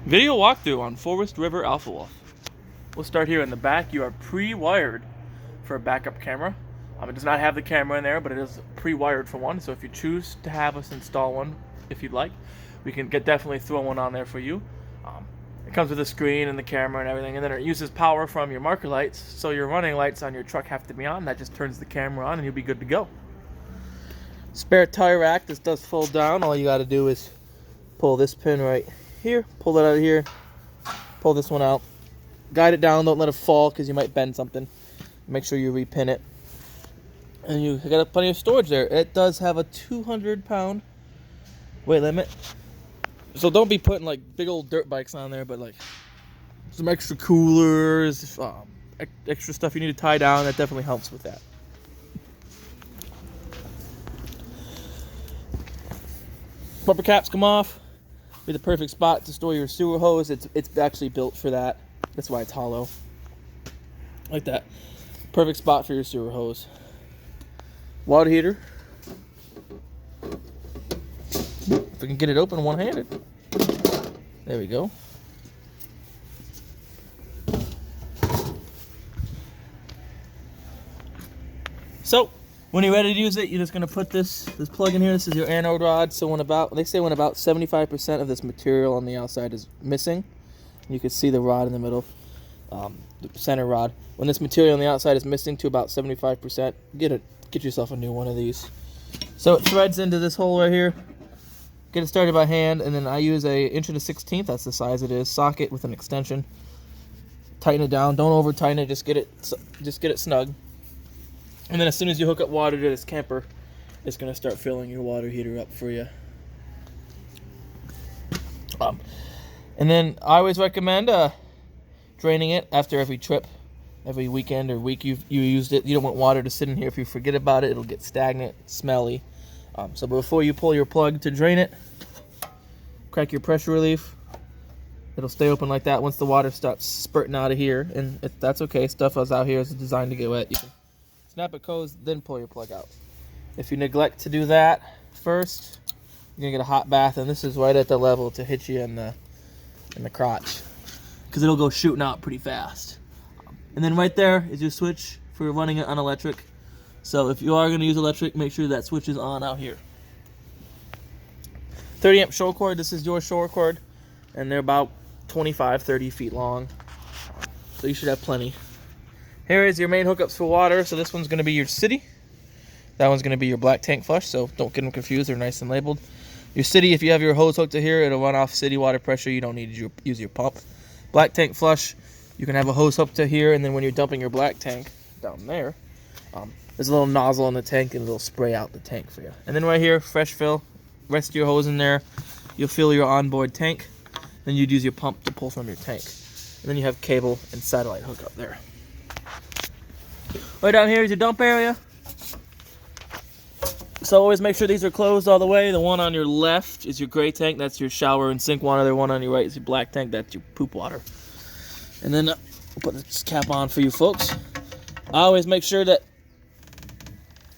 Video walkthrough on Forest River Alpha Wolf. We'll start here in the back. You are pre-wired for a backup camera. It does not have the camera in there, but it is pre-wired for one. So if you choose to have us install one, if you'd like, we can definitely throw one on there for you. It comes with a screen and the camera and everything, and then it uses power from your marker lights. So your running lights on your truck have to be on. That just turns the camera on, and you'll be good to go. Spare tire rack. This does fold down. All you got to do is pull this pin right here, pull it out of here, pull this one out, guide it down, don't let it fall because you might bend something. Make sure you repin it, and you got plenty of storage there. It does have a 200-pound weight limit, so don't be putting like big old dirt bikes on there, but like some extra coolers, extra stuff you need to tie down. That definitely helps with that. Bumper caps come off. Be the perfect spot to store your sewer hose. It's actually built for that. That's why it's hollow. Like that. Perfect spot for your sewer hose. Water heater. If we can get it open one-handed. There we go. So, when you're ready to use it, you're just going to put this plug in here. This is your anode rod. So when about 75% of this material on the outside is missing, you can see the rod in the middle, the center rod. When this material on the outside is missing to about 75%, get yourself a new one of these. So it threads into this hole right here. Get it started by hand, and then I use a 1 1/16. That's the size it is. Socket with an extension. Tighten it down. Don't over tighten it. Just get it snug. And then as soon as you hook up water to this camper, it's going to start filling your water heater up for you. And then I always recommend draining it after every trip, every weekend or week you used it. You don't want water to sit in here. If you forget about it, it'll get stagnant, smelly. So before you pull your plug to drain it, crack your pressure relief. It'll stay open like that once the water starts spurting out of here. And that's okay. Stuff is out here is designed to get wet. You can snap it closed, then pull your plug out. If you neglect to do that first, you're gonna get a hot bath, and this is right at the level to hit you in the crotch, because it'll go shooting out pretty fast. And then right there is your switch for running it on electric. So if you are gonna use electric, make sure that switch is on out here. 30 amp shore cord. This is your shore cord, and they're about 25-30 feet long, so you should have plenty. Here is your main hookups for water. So this one's going to be your city. That one's going to be your black tank flush, so don't get them confused. They're nice and labeled. Your city, if you have your hose hooked to here, it'll run off city water pressure. You don't need to use your pump. Black tank flush, you can have a hose hooked to here, and then when you're dumping your black tank down there, there's a little nozzle in the tank, and it'll spray out the tank for you. And then right here, fresh fill. Rest your hose in there. You'll fill your onboard tank. Then you'd use your pump to pull from your tank. And then you have cable and satellite hookup there. Right down here is your dump area. So always make sure these are closed all the way. The one on your left is your gray tank. That's your shower and sink water. The one on your right is your black tank. That's your poop water. And then we'll put this cap on for you folks. I always make sure that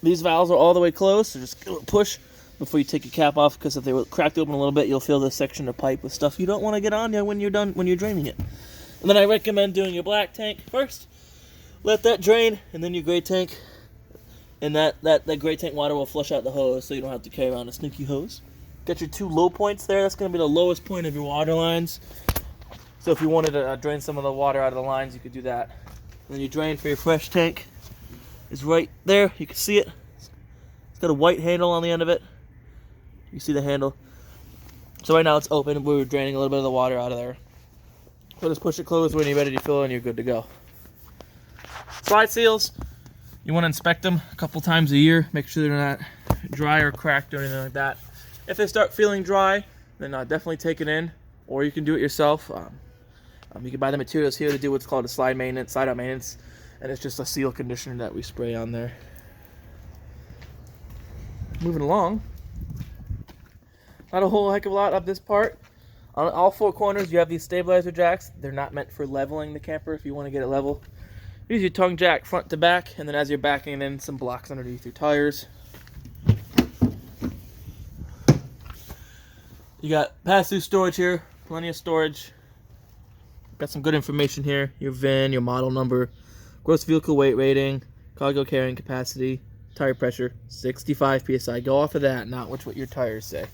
these valves are all the way closed. So just give it a push before you take your cap off, because if they were cracked open a little bit, you'll fill this section of pipe with stuff you don't want to get on there when you're draining it. And then I recommend doing your black tank first. Let that drain, and then your gray tank, and that gray tank water will flush out the hose, so you don't have to carry around a sneaky hose. Got your two low points there. That's going to be the lowest point of your water lines. So if you wanted to drain some of the water out of the lines, you could do that. And then your drain for your fresh tank is right there. You can see it. It's got a white handle on the end of it. You see the handle. So right now it's open. We're draining a little bit of the water out of there. So just push it closed when you're ready to fill, and you're good to go. Slide seals, you want to inspect them a couple times a year. Make sure they're not dry or cracked or anything like that. If they start feeling dry, then definitely take it in, or you can do it yourself. You can buy the materials here to do what's called a slide maintenance, side out maintenance, and it's just a seal conditioner that we spray on there. Moving along, not a whole heck of a lot up this part. On all four corners, you have these stabilizer jacks. They're not meant for leveling the camper. If you want to get it level, use your tongue jack front to back, and then as you're backing in, some blocks underneath your tires. You got pass-through storage here plenty of storage. Got some good information here. Your VIN, your model number, gross vehicle weight rating, cargo carrying capacity, tire pressure, 65 psi. Go off of that, not what your tires say.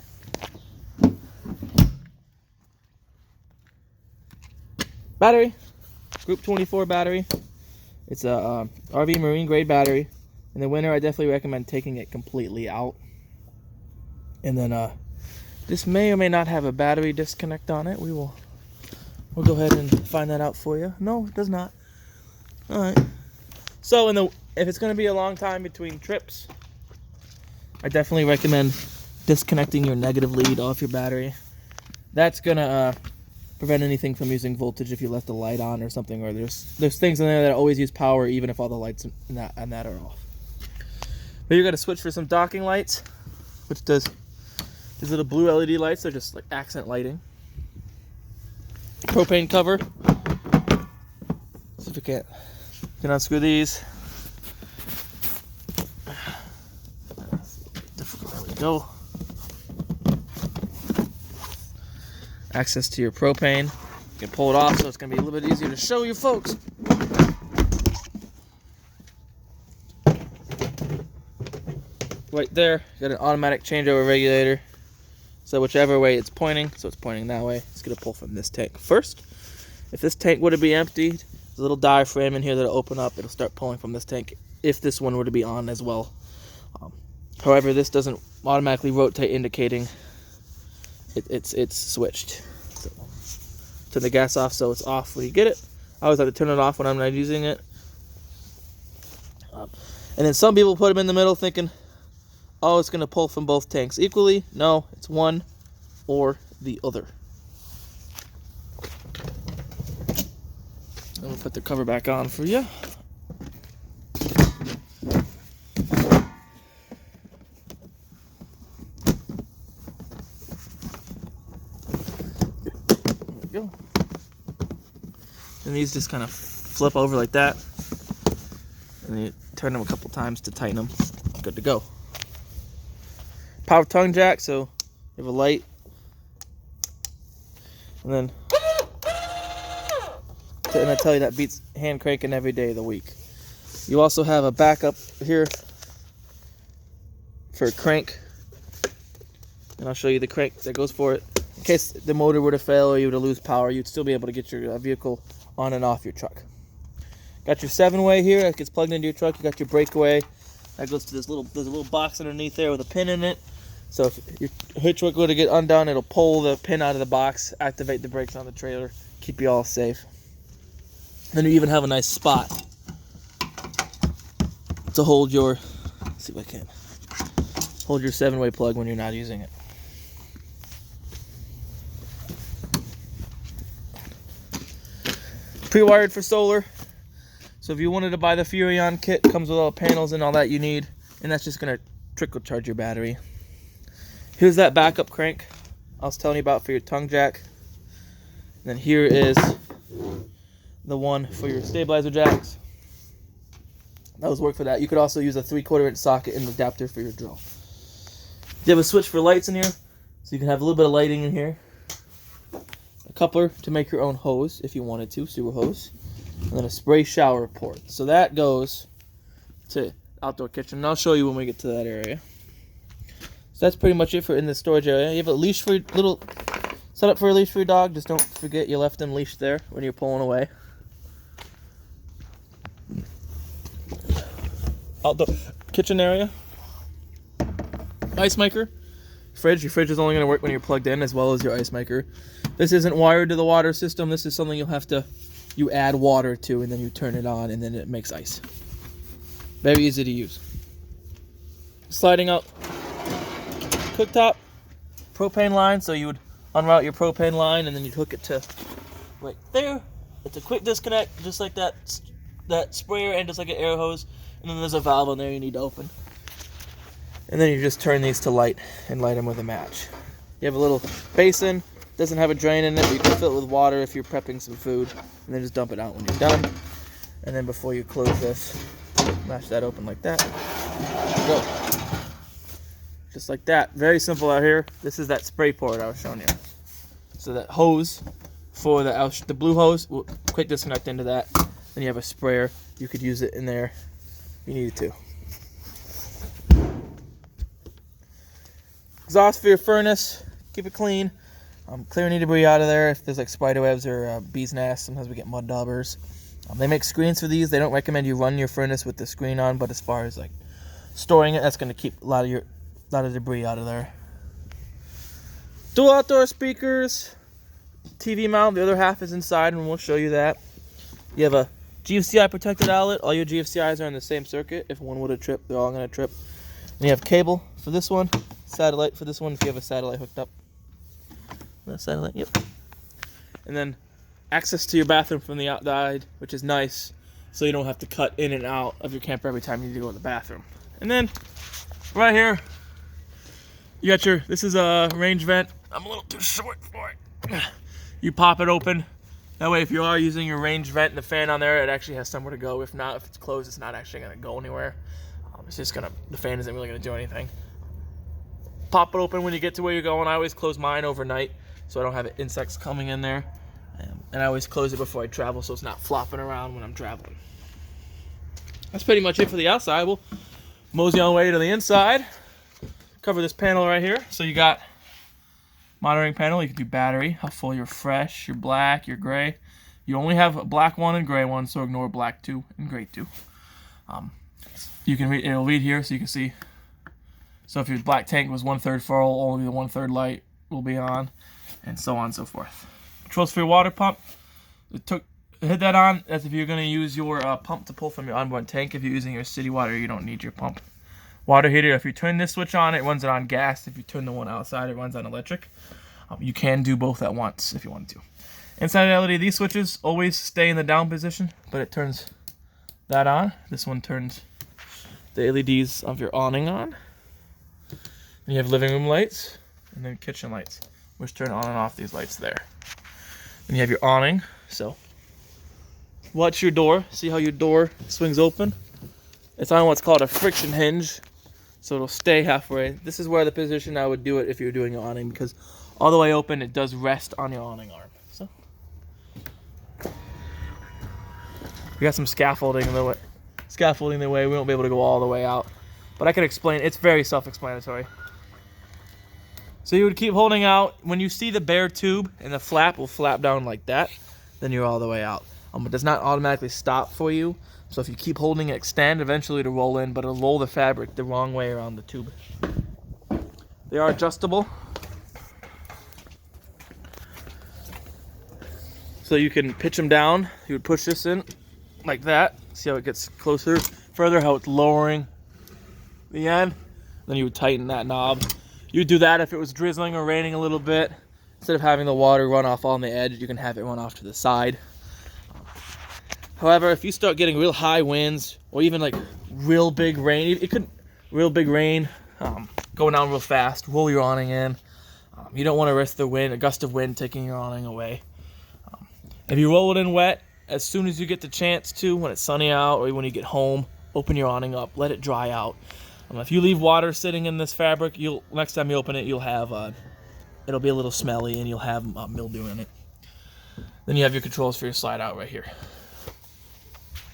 Battery, Group 24 battery. It's a RV marine grade battery. In the winter, I definitely recommend taking it completely out. And then this may or may not have a battery disconnect on it. We'll go ahead and find that out for you. No, it does not. All right. So if it's going to be a long time between trips, I definitely recommend disconnecting your negative lead off your battery. That's going to prevent anything from using voltage if you left the light on or something, or there's things in there that always use power even if all the lights and that are off. But you're going to switch for some docking lights, which does these little blue LED lights. They're just like accent lighting. Propane cover. See if we can unscrew these. There we go. Access to your propane. You can pull it off, so it's going to be a little bit easier to show you folks. Right there, you got an automatic changeover regulator. So whichever way it's pointing, so it's pointing that way, it's going to pull from this tank first. If this tank were to be emptied, there's a little diaphragm in here that'll open up. It'll start pulling from this tank if this one were to be on as well. However, this doesn't automatically rotate, indicating it's switched. So, turn the gas off so it's off when you get it. I always like to turn it off when I'm not using it. And then some people put them in the middle thinking, oh, it's going to pull from both tanks equally. No, it's one or the other. I'm going to put the cover back on for you. There we go. And these just kind of flip over like that. And then you turn them a couple times to tighten them. Good to go. Power tongue jack, so you have a light. And then, and I tell you, that beats hand cranking every day of the week. You also have a backup here for a crank. And I'll show you the crank that goes for it. In case the motor were to fail or you were to lose power, you'd still be able to get your vehicle on and off your truck. Got your 7-way here that gets plugged into your truck. You got your breakaway. That goes to there's a little box underneath there with a pin in it. So if your hitch were to get undone, it'll pull the pin out of the box, activate the brakes on the trailer, keep you all safe. Then you even have a nice spot to hold your, let's see if I can, hold your 7-way plug when you're not using it. Pre-wired for solar. So if you wanted to buy the Furrion kit, it comes with all the panels and all that you need, and that's just going to trickle charge your battery. Here's that backup crank I was telling you about for your tongue jack. And then here is the one for your stabilizer jacks. Those work for that. You could also use a 3/4 inch socket and adapter for your drill. You have a switch for lights in here, so you can have a little bit of lighting in here. A coupler to make your own hose if you wanted to, sewer hose. And then a spray shower port. So that goes to outdoor kitchen. And I'll show you when we get to that area. So that's pretty much it for in the storage area. You have a leash for your little setup for a leash for your dog. Just don't forget you left them leashed there when you're pulling away. Outdoor kitchen area. Ice maker. Fridge. Your fridge is only going to work when you're plugged in, as well as your ice maker. This isn't wired to the water system. This is something you'll have to add water to, and then you turn it on, and then it makes ice. Very easy to use. Sliding out cooktop, propane line, so you would unroute your propane line, and then you'd hook it to right there. It's a quick disconnect, just like that sprayer, and just like an air hose. And then there's a valve on there you need to open. And then you just turn these to light and light them with a match. You have a little basin. Doesn't have a drain in it, but you can fill it with water if you're prepping some food, and then just dump it out when you're done. And then before you close this, mash that open like that. Go. Just like that. Very simple out here. This is that spray port I was showing you. So that hose for the blue hose will quick disconnect into that. Then you have a sprayer. You could use it in there if you needed to. Exhaust for your furnace. Keep it clean. Clear any debris out of there. If there's like spider webs or bees' nests, sometimes we get mud daubers. They make screens for these. They don't recommend you run your furnace with the screen on, but as far as like storing it, that's going to keep a lot of debris out of there. Dual outdoor speakers, TV mount. The other half is inside, and we'll show you that. You have a GFCI protected outlet. All your GFCIs are in the same circuit. If one would have tripped, they're all going to trip. And you have cable for this one, satellite for this one if you have a satellite hooked up. That satellite, yep. And then access to your bathroom from the outside, which is nice, so you don't have to cut in and out of your camper every time you need to go to the bathroom. And then right here, you got your, this is a range vent. I'm a little too short for it. You pop it open. That way, if you are using your range vent and the fan on there, it actually has somewhere to go. If not, if it's closed, it's not actually going to go anywhere. It's just gonna, the fan isn't really going to do anything. Pop it open when you get to where you're going. I always close mine overnight so I don't have insects coming in there. And I always close it before I travel so it's not flopping around when I'm traveling. That's pretty much it for the outside. We'll mosey on the way to the inside. Cover this panel right here. So you got monitoring panel. You can do battery, how full you're fresh, you're black, you're gray. You only have a black one and gray one, so ignore black 2 and gray 2. You can read, it'll read here so you can see. So if your black tank was 1/3 full, only the 1/3 light will be on, and so on and so forth. Controls for your water pump. Hit that on as if you're going to use your pump to pull from your onboard tank. If you're using your city water, you don't need your pump. Water heater, if you turn this switch on, it runs it on gas. If you turn the one outside, it runs on electric. You can do both at once if you want to. Inside LED, these switches always stay in the down position, but it turns that on. This one turns the LEDs of your awning on. And you have living room lights and then kitchen lights, which turn on and off these lights there. Then you have your awning. So watch your door. See how your door swings open? It's on what's called a friction hinge, so it'll stay halfway. This is where the position I would do it if you're doing your awning, because all the way open, it does rest on your awning arm. So we got some scaffolding in the way. Scaffolding the way, we won't be able to go all the way out, but I can explain. It's very self-explanatory. So you would keep holding out. When you see the bare tube and the flap will flap down like that, then you're all the way out. It does not automatically stop for you. So if you keep holding it, extend, eventually it'll roll in, but it'll roll the fabric the wrong way around the tube. They are adjustable. So you can pitch them down. You would push this in like that. See how it gets closer, further, how it's lowering the end. Then you would tighten that knob. You would do that if it was drizzling or raining a little bit. Instead of having the water run off on the edge, you can have it run off to the side. However, if you start getting real high winds or even like real big rain, real big rain, going down real fast, roll your awning in. You don't want to risk the wind, a gust of wind taking your awning away. If you roll it in wet, as soon as you get the chance to, when it's sunny out or when you get home, open your awning up, let it dry out. If you leave water sitting in this fabric, next time you open it, you'll have it'll be a little smelly and you'll have mildew in it. Then you have your controls for your slide out right here.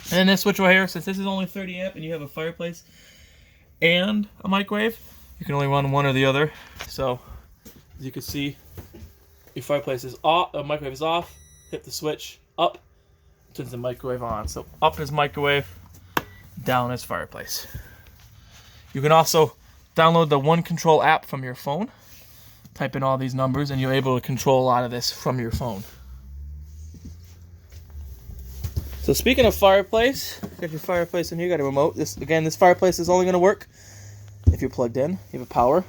And then this switch right here, since this is only 30 amp and you have a fireplace and a microwave, you can only run one or the other. So as you can see, your fireplace is off, microwave is off. Hit the switch up, turns the microwave on. So up is microwave, down is fireplace. You can also download the One Control app from your phone. Type in all these numbers and you're able to control a lot of this from your phone. So speaking of fireplace, got your fireplace in here, got a remote. This fireplace is only going to work if you're plugged in. You have a power,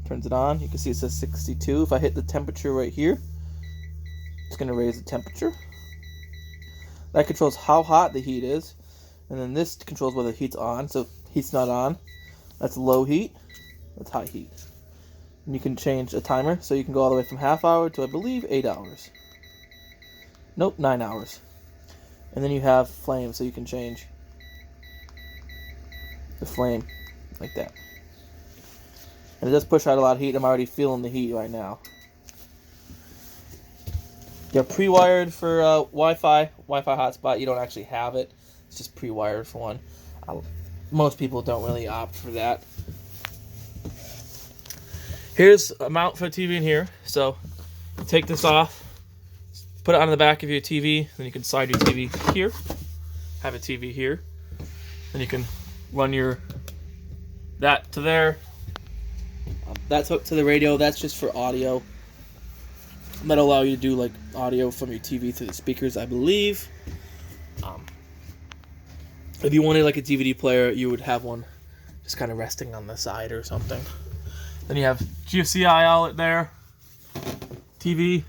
turns it on. You can see it says 62. If I hit the temperature right here, it's going to raise the temperature. That controls how hot the heat is. And then this controls whether the heat's on. So heat's not on. That's low heat. That's high heat. And you can change a timer. So you can go all the way from half hour to, I believe, 8 hours. Nope, 9 hours. And then you have flame, so you can change the flame like that. And it does push out a lot of heat. I'm already feeling the heat right now. They're pre-wired for Wi-Fi hotspot. You don't actually have it. It's just pre-wired for one. Most people don't really opt for that. Here's a mount for a TV in here. So take this off, put it on the back of your TV, then you can slide your TV here, have a TV here, then you can run that to there. That's hooked to the radio. That's just for audio. That'll allow you to do like audio from your TV through the speakers, I believe. If you wanted like a DVD player, you would have one just kind of resting on the side or something. Then you have Gfci outlet there, TV.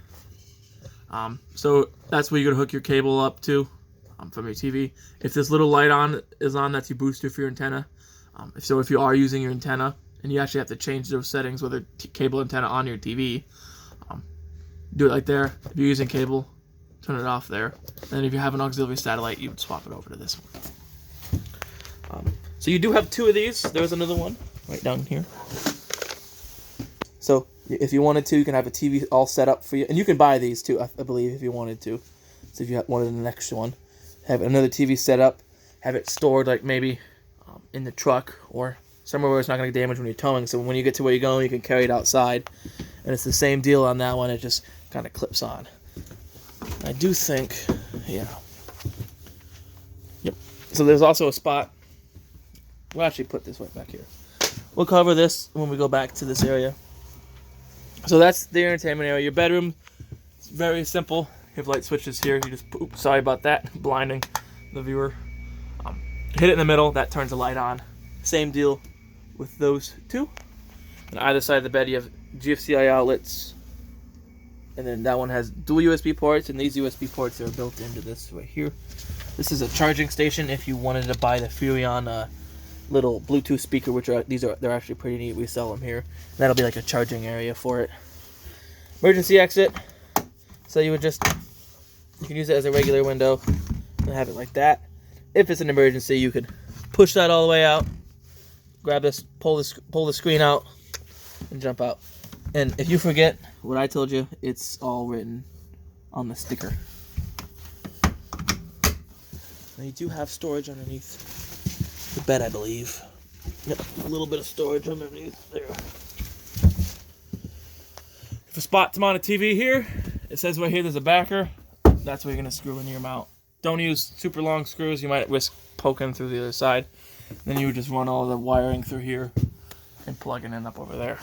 So that's where you're gonna hook your cable up to from your TV. If this little light is on, that's your booster for your antenna. If you are using your antenna, and you actually have to change those settings, whether cable antenna on your TV, do it like there. If you're using cable, turn it off there. And if you have an auxiliary satellite, you would swap it over to this one. So you do have two of these. There's another one right down here. So if you wanted to, you can have a TV all set up for you. And you can buy these too, I believe, if you wanted to. So if you wanted an extra one, have another TV set up, have it stored like maybe in the truck or somewhere where it's not going to get damaged when you're towing. So when you get to where you're going, you can carry it outside. And it's the same deal on that one. It just kind of clips on. I do think, yeah. Yep. So there's also a spot. We'll actually put this right back here. We'll cover this when we go back to this area. So that's the entertainment area. Your bedroom is very simple. You have light switches here. You just, oops, sorry about that, blinding the viewer. Hit it in the middle, that turns the light on. Same deal with those two. On either side of the bed, you have Gfci outlets. And then that one has dual USB ports, and these USB ports are built into this right here. This is a charging station if you wanted to buy the Furrion little Bluetooth speaker, which they're actually pretty neat. We sell them here. That'll be like a charging area for it. Emergency exit. So you can use it as a regular window and have it like that. If it's an emergency, you could push that all the way out, grab this, pull the screen out, and jump out. And if you forget what I told you, it's all written on the sticker. Now you do have storage underneath the bed, I believe. Yep, a little bit of storage underneath there. If a spot to mount a TV here, it says right here there's a backer. That's where you're going to screw in your mount. Don't use super long screws. You might risk poking through the other side. Then you would just run all the wiring through here and plug it in up over there.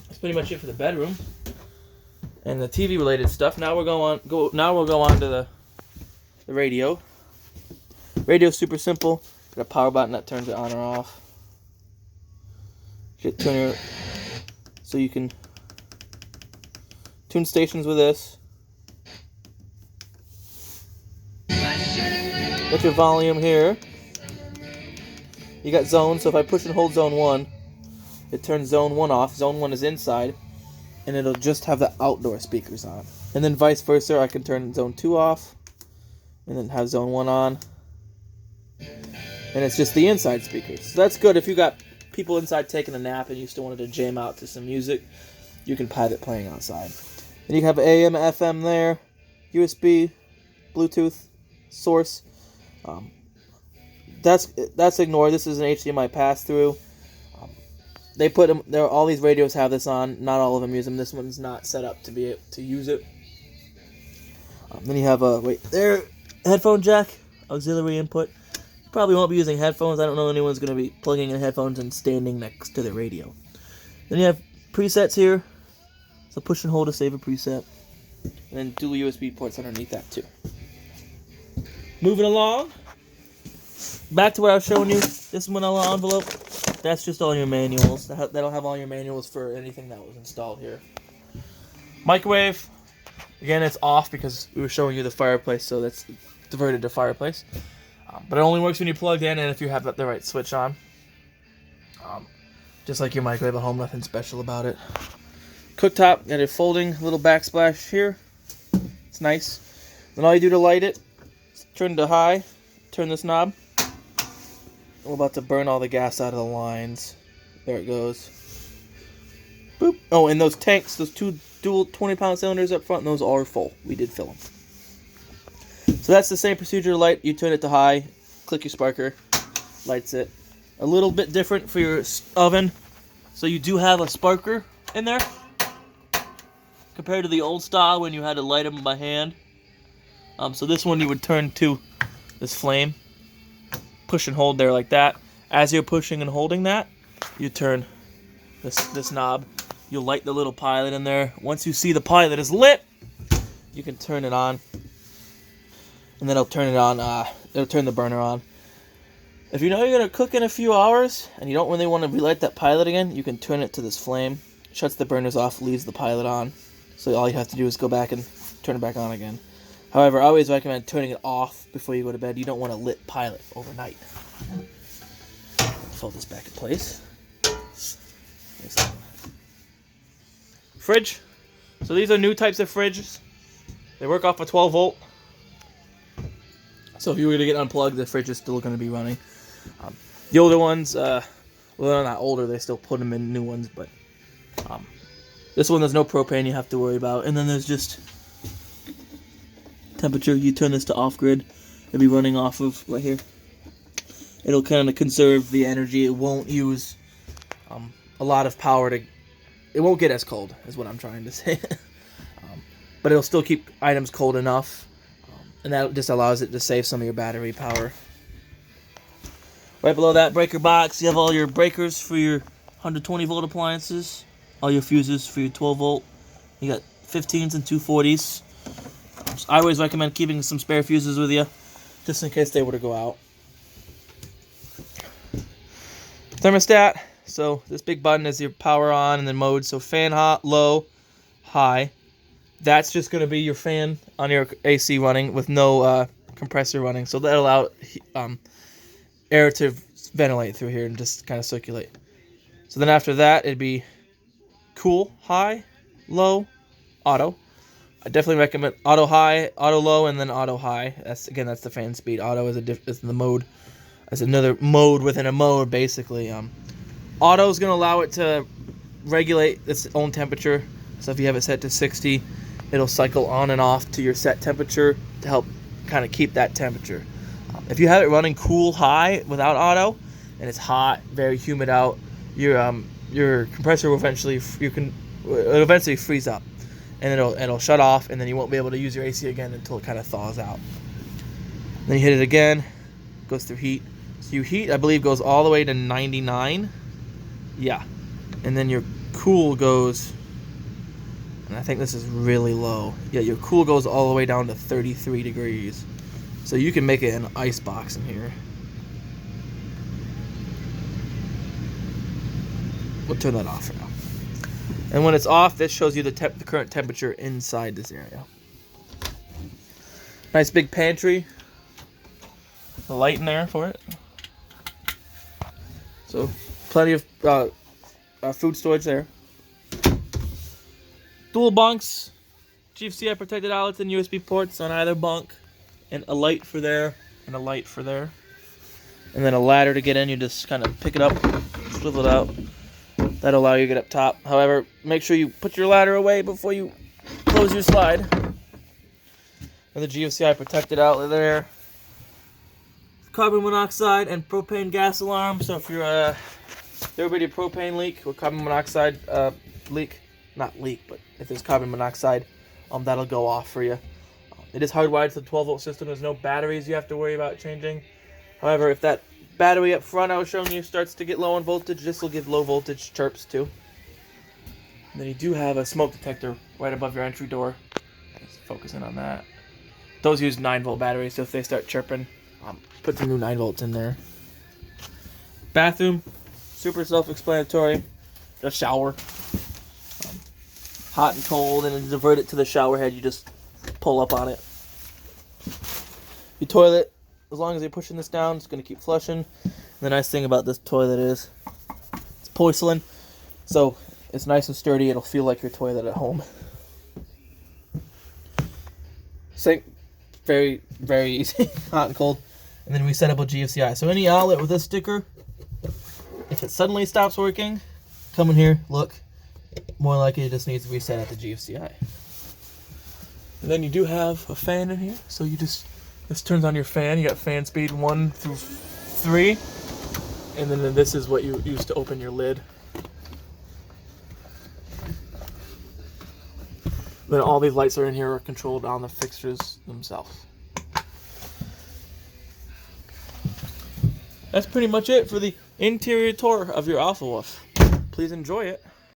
That's pretty much it for the bedroom and the TV related stuff. Now we'll go on to the radio. Radio's super simple. Got a power button that turns it on or off. So you can tune stations with this. Got your volume here. You got zone, so if I push and hold zone 1, it turns zone 1 off. Zone 1 is inside, and it'll just have the outdoor speakers on. And then vice versa, I can turn zone 2 off, and then have zone 1 on. And it's just the inside speakers. So that's good if you got people inside taking a nap and you still wanted to jam out to some music. You can have it playing outside. And you can have AM, FM there, USB, Bluetooth, source. That's ignored. This is an HDMI pass-through. They put them there. All these radios have this on. Not all of them use them. This one's not set up to be able to use it. Then you have a headphone jack, auxiliary input. You probably won't be using headphones. I don't know anyone's going to be plugging in headphones and standing next to the radio. Then you have presets here. So push and hold to save a preset. And then dual USB ports underneath that too. Moving along. Back to what I was showing you. This manila envelope. That's just all your manuals. That'll have all your manuals for anything that was installed here. Microwave. Again, it's off because we were showing you the fireplace, so that's diverted to fireplace. But it only works when you plug in and if you have the right switch on. Just like your microwave at home, nothing special about it. Cooktop, got a folding little backsplash here. It's nice. Then all you do to light it, turn to high, turn this knob. We're about to burn all the gas out of the lines. There it goes. Boop. Oh, and those tanks, those two dual 20-pound cylinders up front, and those are full. We did fill them. So that's the same procedure to light. You turn it to high, click your sparker, lights it. A little bit different for your oven. So you do have a sparker in there compared to the old style when you had to light them by hand. So this one you would turn to this flame, push and hold there like that. As you're pushing and holding that, you turn this knob. You'll light the little pilot in there. Once you see the pilot is lit, you can turn it on, and then it'll turn it on. It'll turn the burner on. If you know you're gonna cook in a few hours and you don't really want to relight that pilot again, you can turn it to this flame. Shuts the burners off, leaves the pilot on. So all you have to do is go back and turn it back on again. However, I always recommend turning it off before you go to bed. You don't want a lit pilot overnight. Fold this back in place. Fridge. So these are new types of fridges. They work off a 12 volt. So if you were to get unplugged, the fridge is still going to be running. The older ones, well, they're not older. They still put them in new ones, but this one there's no propane you have to worry about. And then there's just temperature. You turn this to off grid. It'll be running off of right here. It'll kind of conserve the energy. It won't use a lot of power to. It won't get as cold, is what I'm trying to say. But it'll still keep items cold enough, and that just allows it to save some of your battery power. Right below that breaker box, you have all your breakers for your 120 volt appliances, all your fuses for your 12 volt. You got 15s and 240s. I always recommend keeping some spare fuses with you, just in case they were to go out. Thermostat. So this big button is your power on and then mode. So fan hot, low, high. That's just going to be your fan on your AC running with no compressor running. So that'll allow air to ventilate through here and just kind of circulate. So then after that, it'd be cool, high, low, auto. I definitely recommend auto high, auto low, and then auto high. That's the fan speed. Auto is the mode. That's another mode within a mode, basically. Auto is going to allow it to regulate its own temperature. So if you have it set to 60, it'll cycle on and off to your set temperature to help kind of keep that temperature. If you have it running cool high without auto, and it's hot, very humid out, your compressor will eventually freeze up, and it'll shut off, and then you won't be able to use your AC again until it kind of thaws out. Then you hit it again, goes through heat. So your heat, I believe, goes all the way to 99. Yeah, and then your cool goes, and I think this is really low. Yeah, your cool goes all the way down to 33 degrees. So you can make it an ice box in here. We'll turn that off for now. And when it's off, this shows you the current temperature inside this area. Nice big pantry. The light in there for it. So plenty of food storage there. Dual bunks. Gfci protected outlets and USB ports on either bunk. And a light for there, and a light for there. And then a ladder to get in. You just kind of pick it up, swivel it out. That'll allow you to get up top. However, make sure you put your ladder away before you close your slide. And the Gfci protected outlet there. Carbon monoxide and propane gas alarm. So if you're there would be a propane leak or carbon monoxide leak, not leak, but if there's carbon monoxide, that'll go off for you. It is hardwired to the 12 volt system. There's no batteries you have to worry about changing. However, if that battery up front I was showing you starts to get low on voltage, this will give low voltage chirps too. And then you do have a smoke detector right above your entry door. Just focusing on that. Those use 9 volt batteries, so if they start chirping, put the new 9 volts in there. Bathroom, super self-explanatory. A shower. Hot and cold, and then divert it to the shower head. You just pull up on it. Your toilet, as long as you're pushing this down, it's going to keep flushing. And the nice thing about this toilet is it's porcelain, so it's nice and sturdy. It'll feel like your toilet at home. Sink, very, very easy, hot and cold. And then we set up a Gfci. So any outlet with this sticker, if it suddenly stops working, come in here, look. more likely it just needs to be set at the GFCI. And then you do have a fan in here, so this turns on your fan. You got fan speed 1 through 3, and then this is what you use to open your lid. Then all these lights are in here are controlled on the fixtures themselves. That's pretty much it for the interior tour of your Alpha Wolf. Please enjoy it.